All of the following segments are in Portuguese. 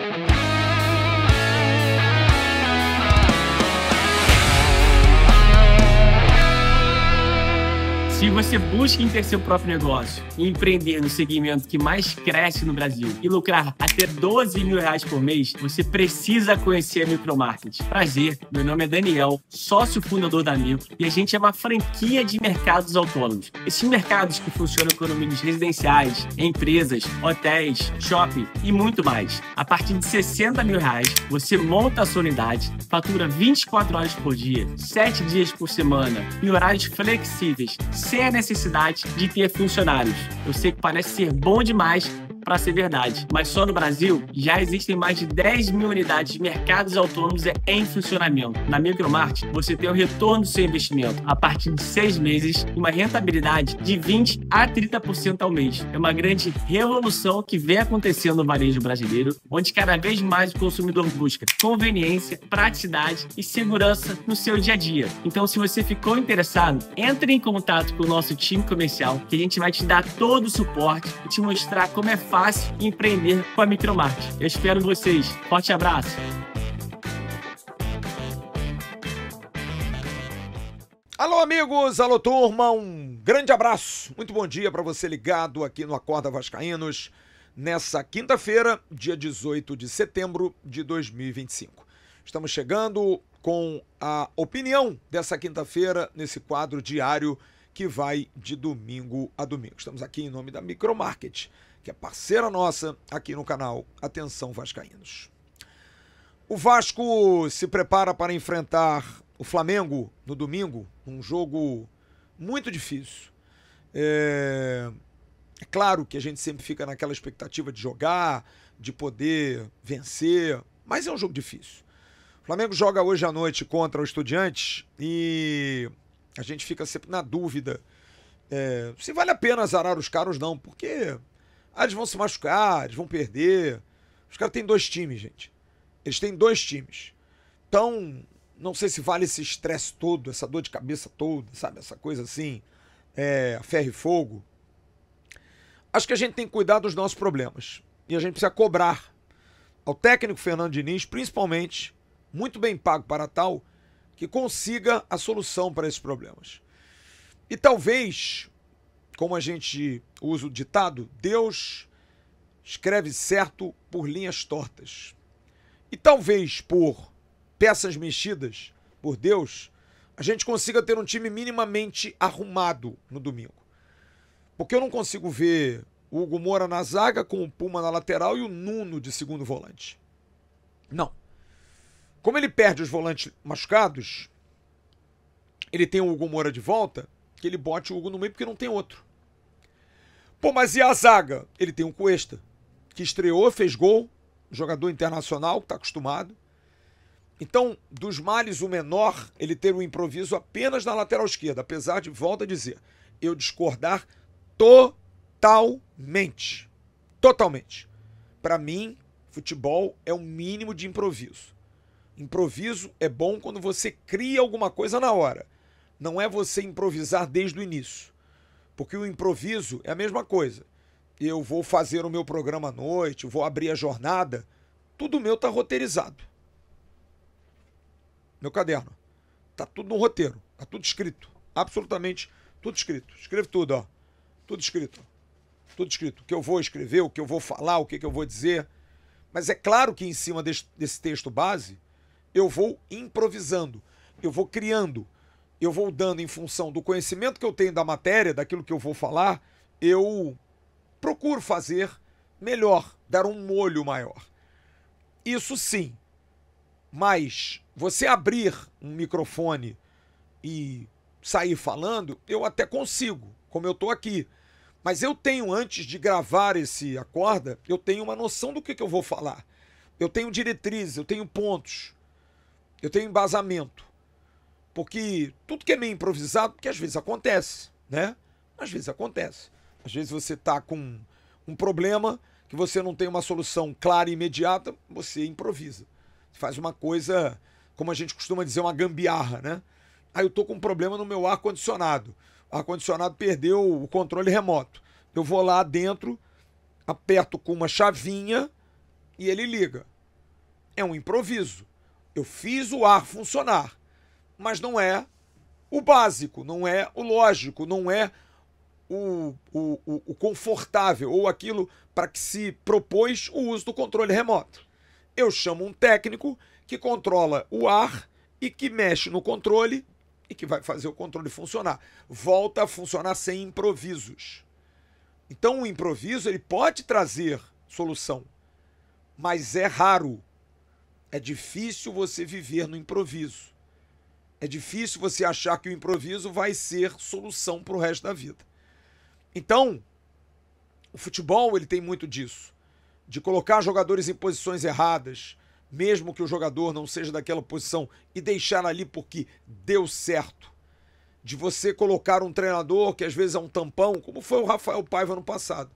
Se você busca em ter seu próprio negócio e empreender no segmento que mais cresce no Brasil e lucrar até R$12 mil por mês, você precisa conhecer a Micromarket. Prazer, meu nome é Daniel, sócio fundador da Micro, e a gente é uma franquia de mercados autônomos. Esses mercados que funcionam com condomínios residenciais, empresas, hotéis, shopping e muito mais. A partir de R$60 mil, você monta a sua unidade, fatura 24 horas por dia, 7 dias por semana, em horários flexíveis, sem a necessidade de ter funcionários. Eu sei que parece ser bom demais para ser verdade, mas só no Brasil já existem mais de 10 mil unidades de mercados autônomos em funcionamento. Na Micromarket, você tem o retorno do seu investimento a partir de 6 meses e uma rentabilidade de 20% a 30% ao mês. É uma grande revolução que vem acontecendo no varejo brasileiro, onde cada vez mais o consumidor busca conveniência, praticidade e segurança no seu dia a dia. Então, se você ficou interessado, entre em contato com o nosso time comercial, que a gente vai te dar todo o suporte e te mostrar como é fácil empreender com a Micromarket. Eu espero vocês. Forte abraço. Alô, amigos, alô, turma, um grande abraço. Muito bom dia para você ligado aqui no Acorda Vascaínos, nessa quinta-feira, dia 18 de setembro de 2025. Estamos chegando com a opinião dessa quinta-feira nesse quadro diário que vai de domingo a domingo. Estamos aqui em nome da Micromarket, que é parceira nossa aqui no canal Atenção Vascaínos. O Vasco se prepara para enfrentar o Flamengo no domingo, um jogo muito difícil. É claro que a gente sempre fica naquela expectativa de jogar, de poder vencer, mas é um jogo difícil. O Flamengo joga hoje à noite contra o Estudiantes e a gente fica sempre na dúvida se vale a pena azarar os caras ou não, porque eles vão se machucar, eles vão perder. Os caras têm 2 times, gente. Eles têm 2 times. Então, não sei se vale esse estresse todo, essa dor de cabeça toda, sabe? Essa coisa assim, ferro e fogo. Acho que a gente tem que cuidar dos nossos problemas. E a gente precisa cobrar ao técnico Fernando Diniz, principalmente, muito bem pago para tal, que consiga a solução para esses problemas. E talvez, como a gente usa o ditado, Deus escreve certo por linhas tortas. E talvez por peças mexidas por Deus, a gente consiga ter um time minimamente arrumado no domingo. Porque eu não consigo ver o Hugo Moura na zaga com o Puma na lateral e o Nuno de segundo volante. Não. Como ele perde os volantes machucados, ele tem o Hugo Moura de volta, que ele bote o Hugo no meio porque não tem outro. Pô, mas e a zaga? Ele tem um Cuesta, que estreou, fez gol, jogador internacional, que está acostumado. Então, dos males o menor, ele ter um improviso apenas na lateral esquerda, apesar de, volto a dizer, eu discordar totalmente. Totalmente. Para mim, futebol é um mínimo de improviso. Improviso é bom quando você cria alguma coisa na hora. Não é você improvisar desde o início. Porque o improviso é a mesma coisa. Eu vou fazer o meu programa à noite, vou abrir a jornada, tudo meu tá roteirizado. Meu caderno. Tá tudo no roteiro, tá tudo escrito. Absolutamente tudo escrito. Escrevo tudo, ó. Tudo escrito. Tudo escrito. O que eu vou escrever, o que eu vou falar, o que eu vou dizer. Mas é claro que em cima desse texto base, eu vou improvisando, eu vou criando, eu vou dando em função do conhecimento que eu tenho da matéria, daquilo que eu vou falar, eu procuro fazer melhor, dar um molho maior. Isso sim, mas você abrir um microfone e sair falando, eu até consigo, como eu estou aqui. Mas eu tenho, antes de gravar esse Acorda, eu tenho uma noção do que eu vou falar. Eu tenho diretrizes, eu tenho pontos, eu tenho embasamento. Porque tudo que é meio improvisado, porque às vezes acontece, né? Às vezes acontece. Às vezes você está com um problema que você não tem uma solução clara e imediata, você improvisa. Você faz uma coisa, como a gente costuma dizer, uma gambiarra, né? Aí eu tô com um problema no meu ar-condicionado. O ar-condicionado perdeu o controle remoto. Eu vou lá dentro, aperto com uma chavinha e ele liga. é um improviso. Eu fiz o ar funcionar, mas não é o básico, não é o lógico, não é o confortável ou aquilo para que se propôs o uso do controle remoto. Eu chamo um técnico que controla o ar e que mexe no controle e que vai fazer o controle funcionar. Volta a funcionar sem improvisos. Então o improviso ele pode trazer solução, mas é raro. É difícil você viver no improviso. É difícil você achar que o improviso vai ser solução para o resto da vida. Então, o futebol ele tem muito disso, de colocar jogadores em posições erradas, mesmo que o jogador não seja daquela posição, e deixar ali porque deu certo. De você colocar um treinador que às vezes é um tampão, como foi o Rafael Paiva no passado.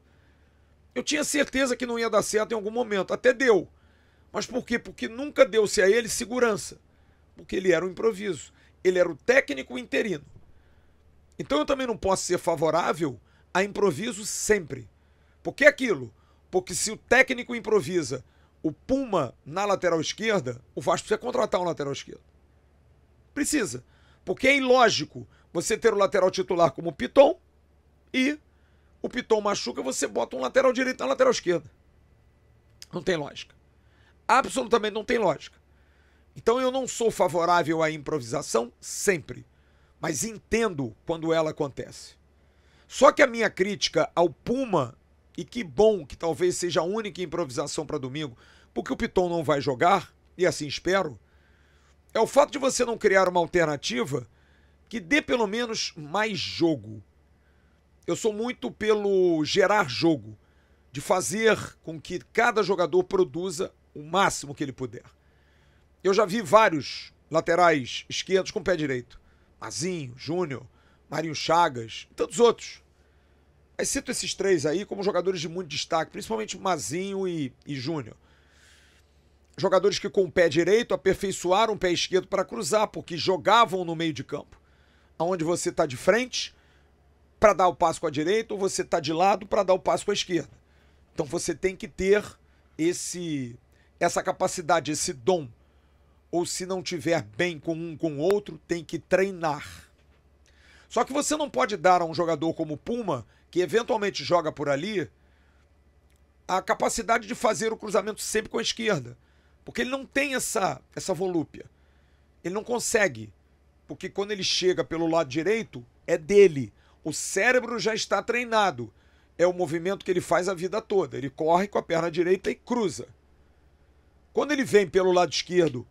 Eu tinha certeza que não ia dar certo em algum momento, até deu. Mas por quê? Porque nunca deu-se a ele segurança. Porque ele era um improviso. Ele era o técnico interino. Então eu também não posso ser favorável a improviso sempre. Por que aquilo? Porque se o técnico improvisa o Puma na lateral esquerda, o Vasco precisa contratar um lateral esquerdo. Precisa. Porque é ilógico você ter o lateral titular como o Piton e o Piton machuca, você bota um lateral direito na lateral esquerda. Não tem lógica. Absolutamente não tem lógica. Então eu não sou favorável à improvisação sempre, mas entendo quando ela acontece. Só que a minha crítica ao Puma, e que bom que talvez seja a única improvisação para domingo, porque o Piton não vai jogar, e assim espero, é o fato de você não criar uma alternativa que dê pelo menos mais jogo. Eu sou muito pelo gerar jogo, de fazer com que cada jogador produza o máximo que ele puder. Eu já vi vários laterais esquerdos com pé direito. Mazinho, Júnior, Marinho Chagas e tantos outros. Mas cito esses três aí como jogadores de muito destaque, principalmente Mazinho e Júnior. Jogadores que com o pé direito aperfeiçoaram o pé esquerdo para cruzar, porque jogavam no meio de campo. Onde você está de frente para dar o passo com a direita ou você está de lado para dar o passo com a esquerda. Então você tem que ter essa capacidade, esse dom. Ou se não tiver bem com um com o outro, tem que treinar. Só que você não pode dar a um jogador como o Puma, que eventualmente joga por ali, a capacidade de fazer o cruzamento sempre com a esquerda. Porque ele não tem essa volúpia. Ele não consegue. Porque quando ele chega pelo lado direito, é dele. O cérebro já está treinado. É o movimento que ele faz a vida toda. Ele corre com a perna direita e cruza. Quando ele vem pelo lado esquerdo,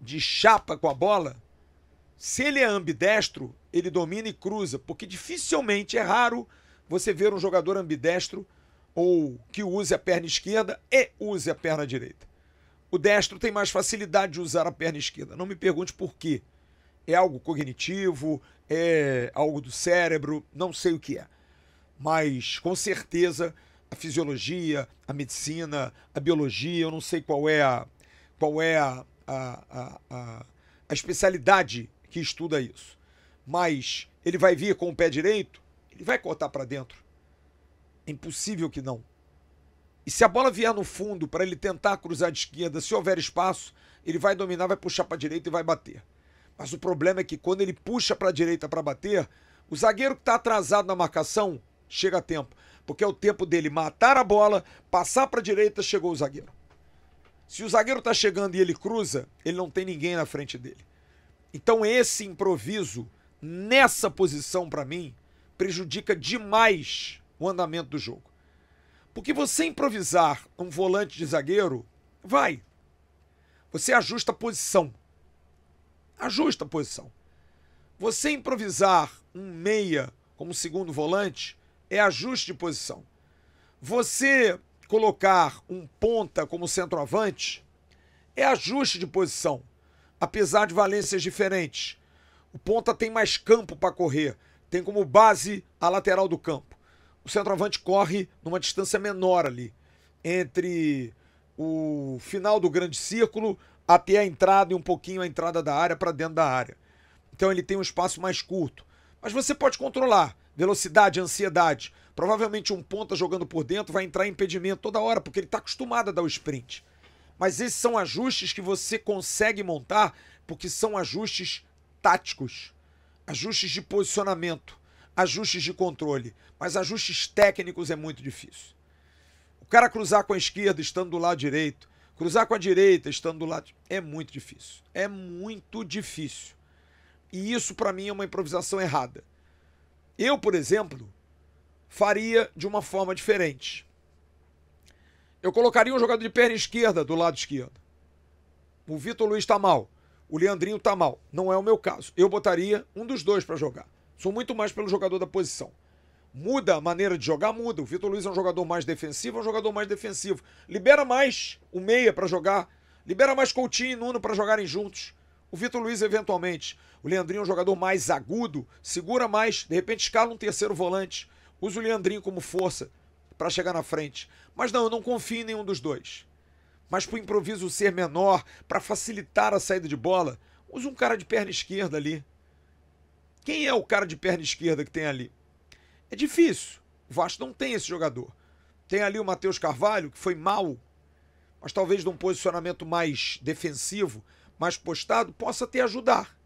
de chapa com a bola, se ele é ambidestro, ele domina e cruza, porque dificilmente é raro você ver um jogador ambidestro ou que use a perna esquerda e use a perna direita. O destro tem mais facilidade de usar a perna esquerda. Não me pergunte por quê. É algo cognitivo, é algo do cérebro, não sei o que é. Mas, com certeza, a fisiologia, a medicina, a biologia, eu não sei qual é a especialidade que estuda isso. Mas ele vai vir com o pé direito, ele vai cortar para dentro. É impossível que não. E se a bola vier no fundo para ele tentar cruzar de esquerda, se houver espaço, ele vai dominar, vai puxar para a direita e vai bater. Mas o problema é que quando ele puxa para a direita para bater, o zagueiro que está atrasado na marcação chega a tempo. Porque é o tempo dele matar a bola, passar para a direita, chegou o zagueiro. Se o zagueiro está chegando e ele cruza, ele não tem ninguém na frente dele. Então esse improviso, nessa posição para mim, prejudica demais o andamento do jogo. Porque você improvisar um volante de zagueiro, vai. Você ajusta a posição. Ajusta a posição. Você improvisar um meia como segundo volante, é ajuste de posição. Você colocar um ponta como centroavante, é ajuste de posição. Apesar de valências diferentes. O ponta tem mais campo para correr. Tem como base a lateral do campo. O centroavante corre numa distância menor ali, entre o final do grande círculo até a entrada e um pouquinho a entrada da área para dentro da área. Então ele tem um espaço mais curto. Mas você pode controlar velocidade, ansiedade. Provavelmente um ponta jogando por dentro vai entrar em impedimento toda hora, porque ele está acostumado a dar o sprint. Mas esses são ajustes que você consegue montar porque são ajustes táticos, ajustes de posicionamento, ajustes de controle. Mas ajustes técnicos é muito difícil. O cara cruzar com a esquerda estando do lado direito, cruzar com a direita estando do lado... É muito difícil. É muito difícil. E isso para mim é uma improvisação errada. Eu, por exemplo, faria de uma forma diferente. Eu colocaria um jogador de perna esquerda do lado esquerdo. O Vitor Luiz tá mal. O Leandrinho tá mal. Não é o meu caso. Eu botaria um dos dois para jogar. Sou muito mais pelo jogador da posição. Muda a maneira de jogar? Muda. O Vitor Luiz é um jogador mais defensivo, é um jogador mais defensivo. Libera mais o meia para jogar. Libera mais Coutinho e Nuno para jogarem juntos. O Vitor Luiz, eventualmente. O Leandrinho é um jogador mais agudo, segura mais, de repente escala um terceiro volante. Usa o Leandrinho como força para chegar na frente. Mas não, eu não confio em nenhum dos dois. Mas para o improviso ser menor, para facilitar a saída de bola, usa um cara de perna esquerda ali. Quem é o cara de perna esquerda que tem ali? É difícil. O Vasco não tem esse jogador. Tem ali o Matheus Carvalho, que foi mal, mas talvez de um posicionamento mais defensivo, mais postado, possa até ajudar.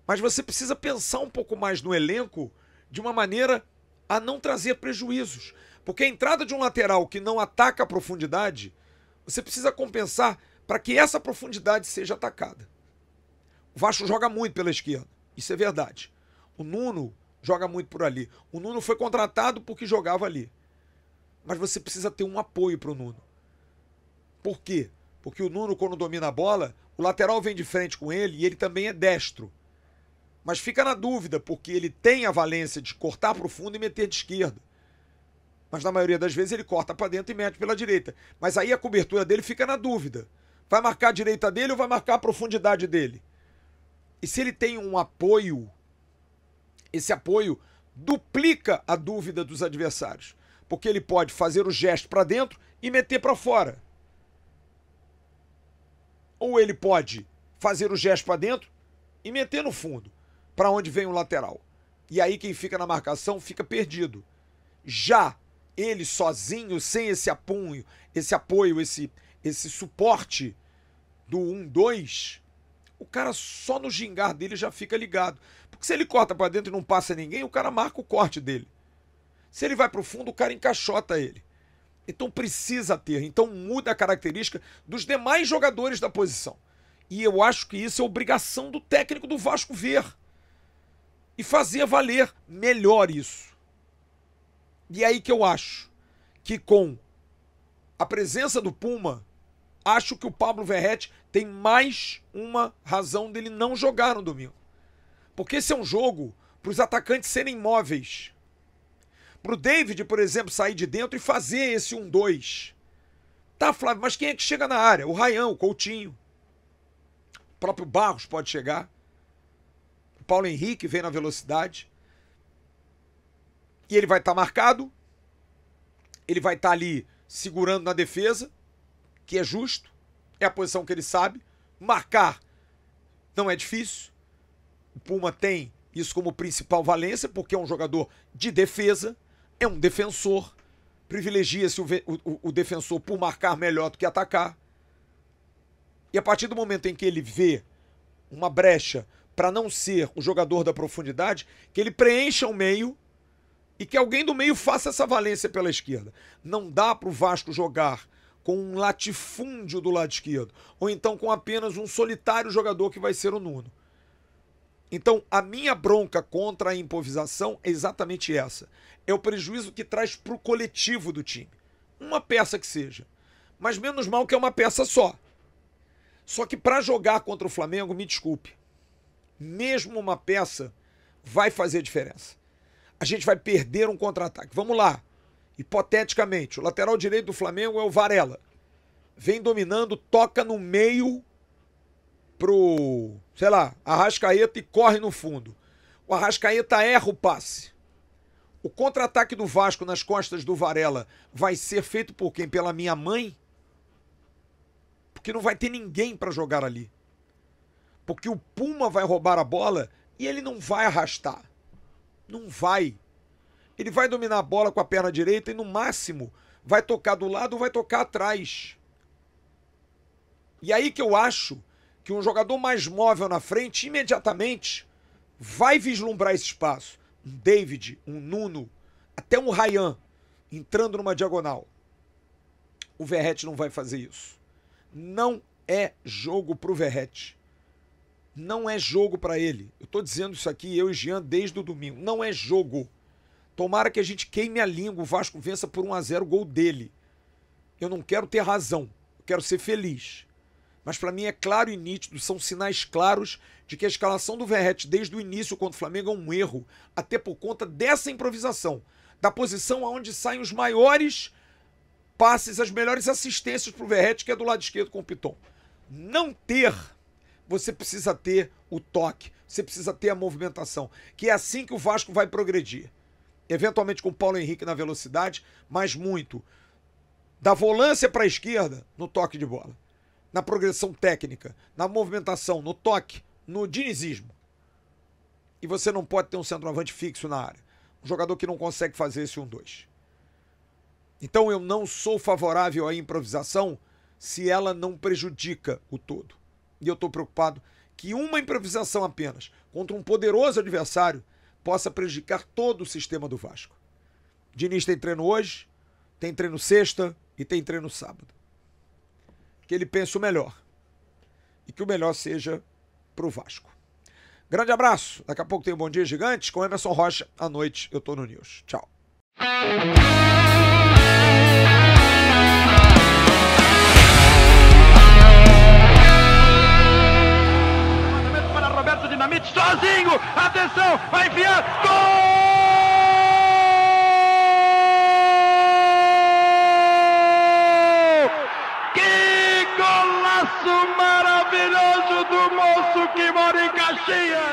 Mas você precisa pensar um pouco mais no elenco de uma maneira a não trazer prejuízos. Porque a entrada de um lateral que não ataca a profundidade, você precisa compensar para que essa profundidade seja atacada. O Vasco joga muito pela esquerda, isso é verdade. O Nuno joga muito por ali. O Nuno foi contratado porque jogava ali. Mas você precisa ter um apoio para o Nuno. Por quê? Porque o Nuno, quando domina a bola, o lateral vem de frente com ele e ele também é destro. Mas fica na dúvida, porque ele tem a valência de cortar para o fundo e meter de esquerda. Mas na maioria das vezes ele corta para dentro e mete pela direita. Mas aí a cobertura dele fica na dúvida. Vai marcar a direita dele ou vai marcar a profundidade dele? E se ele tem um apoio, esse apoio duplica a dúvida dos adversários. Porque ele pode fazer o gesto para dentro e meter para fora. Ou ele pode fazer o gesto para dentro e meter no fundo, para onde vem o lateral. E aí quem fica na marcação fica perdido. Já ele sozinho, sem esse apoio, esse suporte do 1-2, o cara só no gingar dele já fica ligado. Porque se ele corta para dentro e não passa ninguém, o cara marca o corte dele. Se ele vai para o fundo, o cara encaixota ele. Então precisa ter. Então muda a característica dos demais jogadores da posição. E eu acho que isso é obrigação do técnico do Vasco ver. E fazer valer melhor isso. E é aí que eu acho que com a presença do Puma, acho que o Pablo Verratti tem mais uma razão dele não jogar no domingo. Porque esse é um jogo para os atacantes serem móveis. Para o David, por exemplo, sair de dentro e fazer esse 1-2. Tá, Flávio, mas quem é que chega na área? O Ryan, o Coutinho. O próprio Barros pode chegar. O Paulo Henrique vem na velocidade. E ele vai estar marcado. Ele vai estar ali segurando na defesa, que é justo. É a posição que ele sabe. Marcar não é difícil. O Puma tem isso como principal valência, porque é um jogador de defesa. É um defensor. Privilegia-se o defensor por marcar melhor do que atacar. E a partir do momento em que ele vê uma brecha para não ser o jogador da profundidade, que ele preencha o meio e que alguém do meio faça essa valência pela esquerda. Não dá para o Vasco jogar com um latifúndio do lado esquerdo, ou então com apenas um solitário jogador que vai ser o Nuno. Então, a minha bronca contra a improvisação é exatamente essa. É o prejuízo que traz para o coletivo do time. Uma peça que seja. Mas menos mal que é uma peça só. Só que para jogar contra o Flamengo, me desculpe, mesmo uma peça vai fazer diferença. A gente vai perder um contra-ataque. Vamos lá. Hipoteticamente, o lateral direito do Flamengo é o Varela. Vem dominando, toca no meio pro, sei lá, Arrascaeta e corre no fundo. O Arrascaeta erra o passe. O contra-ataque do Vasco nas costas do Varela vai ser feito por quem? Pela minha mãe? Porque não vai ter ninguém para jogar ali. Porque o Puma vai roubar a bola e ele não vai arrastar. Não vai. Ele vai dominar a bola com a perna direita e no máximo vai tocar do lado ou vai tocar atrás. E aí que eu acho que um jogador mais móvel na frente, imediatamente, vai vislumbrar esse espaço. Um David, um Nuno, até um Ryan, entrando numa diagonal. O Verratti não vai fazer isso. Não é jogo pro Verratti. Não é jogo para ele. Eu tô dizendo isso aqui, eu e Jean, desde o domingo. Não é jogo. Tomara que a gente queime a língua, o Vasco vença por 1-0 o gol dele. Eu não quero ter razão, eu quero ser feliz. Mas para mim é claro e nítido, são sinais claros de que a escalação do Verratti desde o início contra o Flamengo é um erro, até por conta dessa improvisação, da posição aonde saem os maiores passes, as melhores assistências para o Verratti, que é do lado esquerdo com o Piton. Não ter, você precisa ter o toque, você precisa ter a movimentação, que é assim que o Vasco vai progredir. Eventualmente com o Paulo Henrique na velocidade, mas muito da volância para a esquerda no toque de bola, na progressão técnica, na movimentação, no toque, no dinizismo. E você não pode ter um centroavante fixo na área. Um jogador que não consegue fazer esse 1-2. Então eu não sou favorável à improvisação se ela não prejudica o todo. E eu estou preocupado que uma improvisação apenas contra um poderoso adversário possa prejudicar todo o sistema do Vasco. Diniz tem treino hoje, tem treino sexta e tem treino sábado. Que ele pense o melhor. E que o melhor seja pro Vasco. Grande abraço. Daqui a pouco tem um Bom Dia Gigantes com Emerson Rocha. À noite eu tô no News. Tchau. Para Roberto Dinamite sozinho. Atenção, vai enfiar. Gol! Que golaço maravilhoso do moço que mora em Caxias!